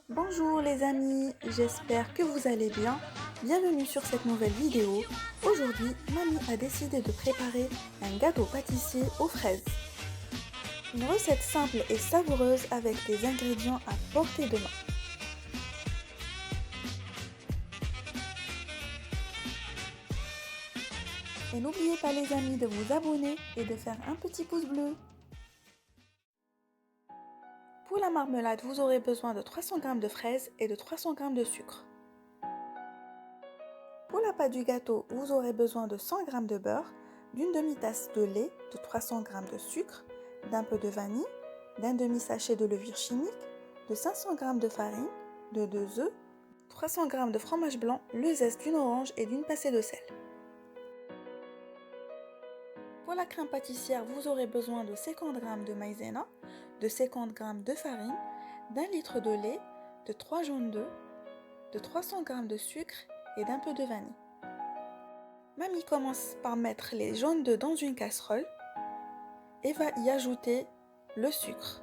Bonjour les amis, j'espère que vous allez bien. Bienvenue sur cette nouvelle vidéo. Aujourd'hui, mamie a décidé de préparer un gâteau pâtissier aux fraises. Une recette simple et savoureuse avec des ingrédients à portée de main. Et n'oubliez pas les amis de vous abonner et de faire un petit pouce bleu. Pour la marmelade, vous aurez besoin de 300 g de fraises et de 300 g de sucre. Pour la pâte du gâteau, vous aurez besoin de 100 g de beurre, d'une demi-tasse de lait, de 300 g de sucre, d'un peu de vanille, d'un demi-sachet de levure chimique, de 500 g de farine, de 2 œufs, 300 g de fromage blanc, le zeste d'une orange et d'une pincée de sel. Pour la crème pâtissière, vous aurez besoin de 50 g de maïzena, de 50 g de farine, d'un litre de lait, de 3 jaunes d'œufs, de 300 g de sucre et d'un peu de vanille. Mamie commence par mettre les jaunes d'œufs dans une casserole et va y ajouter le sucre.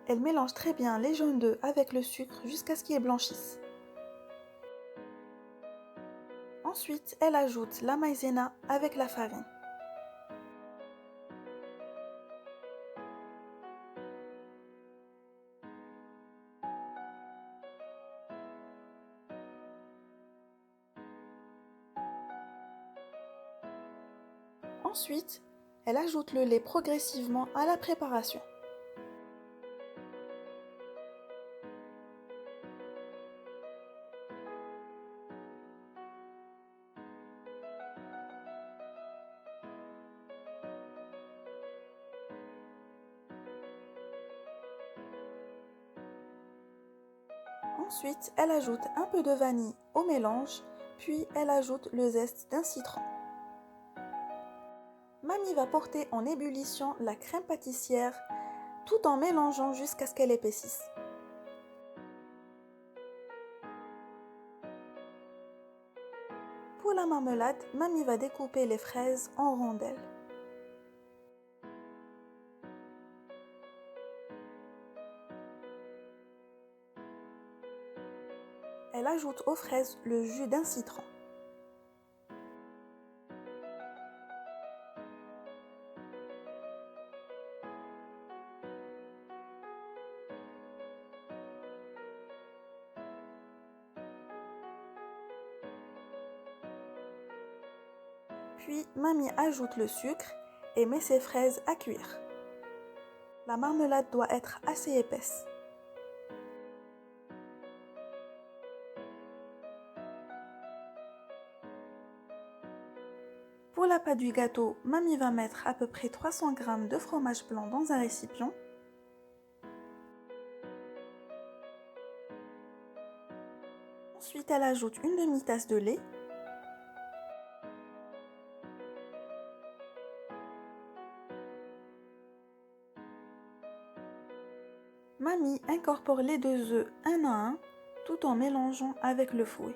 Elle mélange très bien les jaunes d'œufs avec le sucre jusqu'à ce qu'ils blanchissent. Ensuite, elle ajoute la maïzena avec la farine. Ensuite, elle ajoute le lait progressivement à la préparation. Ensuite, elle ajoute un peu de vanille au mélange, puis elle ajoute le zeste d'un citron. Mamie va porter en ébullition la crème pâtissière tout en mélangeant jusqu'à ce qu'elle épaississe. Pour la marmelade, mamie va découper les fraises en rondelles. Elle ajoute aux fraises le jus d'un citron. Puis mamie ajoute le sucre et met ses fraises à cuire. La marmelade doit être assez épaisse. Pour la pâte du gâteau, mamie va mettre à peu près 300 g de fromage blanc dans un récipient. Ensuite, elle ajoute une demi-tasse de lait. Mamie incorpore les 2 œufs un à un, tout en mélangeant avec le fouet.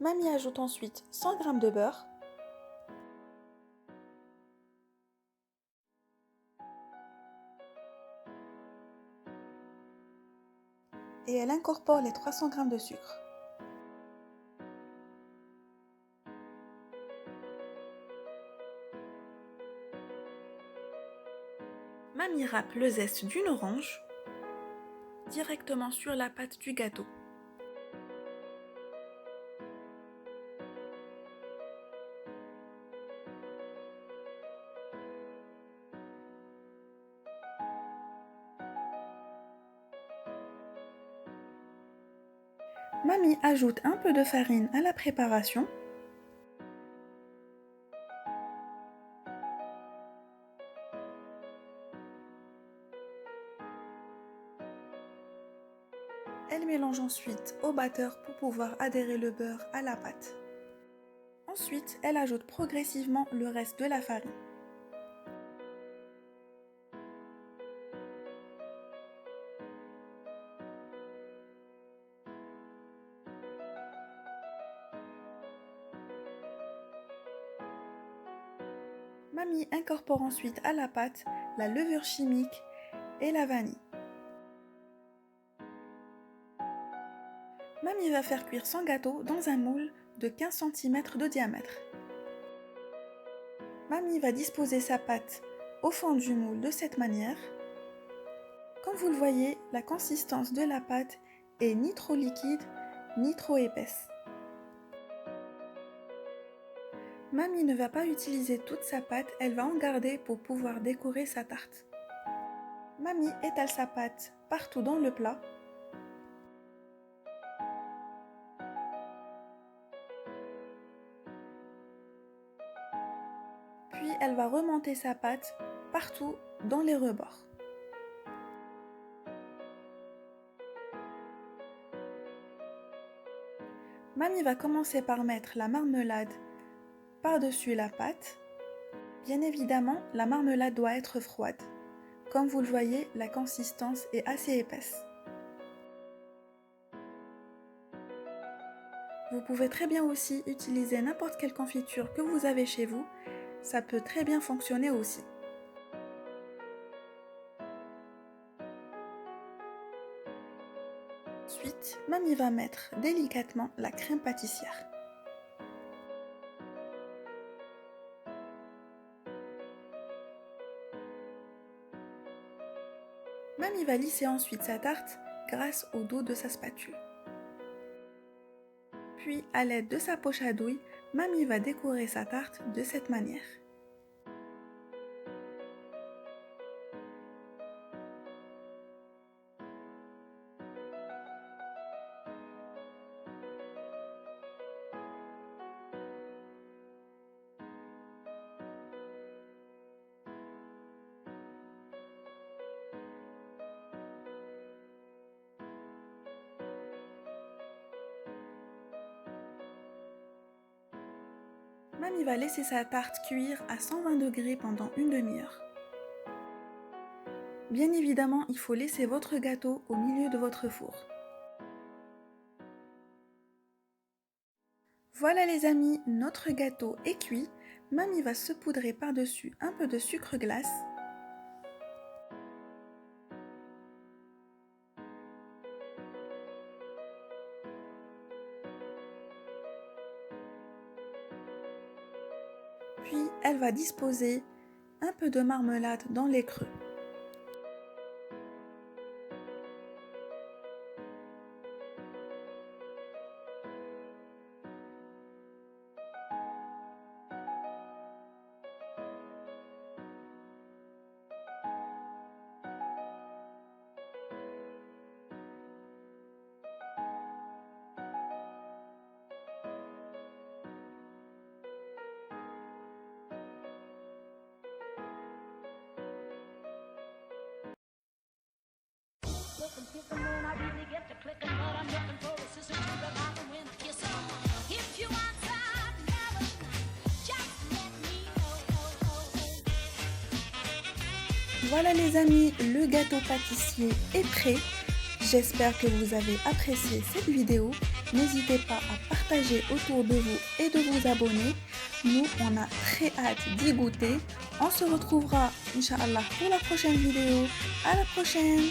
Mamie ajoute ensuite 100 g de beurre. Et elle incorpore les 300 g de sucre. Mamie râpe le zeste d'une orange directement sur la pâte du gâteau. Mamie ajoute un peu de farine à la préparation. Elle mélange ensuite au batteur pour pouvoir adhérer le beurre à la pâte. Ensuite, elle ajoute progressivement le reste de la farine. Mamie incorpore ensuite à la pâte la levure chimique et la vanille. Mamie va faire cuire son gâteau dans un moule de 15 cm de diamètre. Mamie va disposer sa pâte au fond du moule de cette manière. Comme vous le voyez, la consistance de la pâte est ni trop liquide ni trop épaisse. Mamie ne va pas utiliser toute sa pâte, elle va en garder pour pouvoir décorer sa tarte. Mamie étale sa pâte partout dans le plat. Puis elle va remonter sa pâte partout dans les rebords. Mamie va commencer par mettre la marmelade par-dessus la pâte. Bien évidemment, la marmelade doit être froide. Comme vous le voyez, la consistance est assez épaisse. Vous pouvez très bien aussi utiliser n'importe quelle confiture que vous avez chez vous. Ça peut très bien fonctionner aussi. Ensuite, Mamie va mettre délicatement la crème pâtissière. Mamie va lisser ensuite sa tarte grâce au dos de sa spatule. Puis, à l'aide de sa poche à douille, Mamie va décorer sa tarte de cette manière. Mamie va laisser sa tarte cuire à 120 degrés pendant une demi-heure. Bien évidemment, il faut laisser votre gâteau au milieu de votre four. Voilà les amis, notre gâteau est cuit. Mamie va saupoudrer par-dessus un peu de sucre glace. Puis elle va disposer un peu de marmelade dans les creux. Voilà les amis, le gâteau pâtissier est prêt. J'espère que vous avez apprécié cette vidéo. N'hésitez pas à partager autour de vous et de vous abonner. Nous, on a très hâte d'y goûter. On se retrouvera, Inch'Allah, pour la prochaine vidéo. À la prochaine!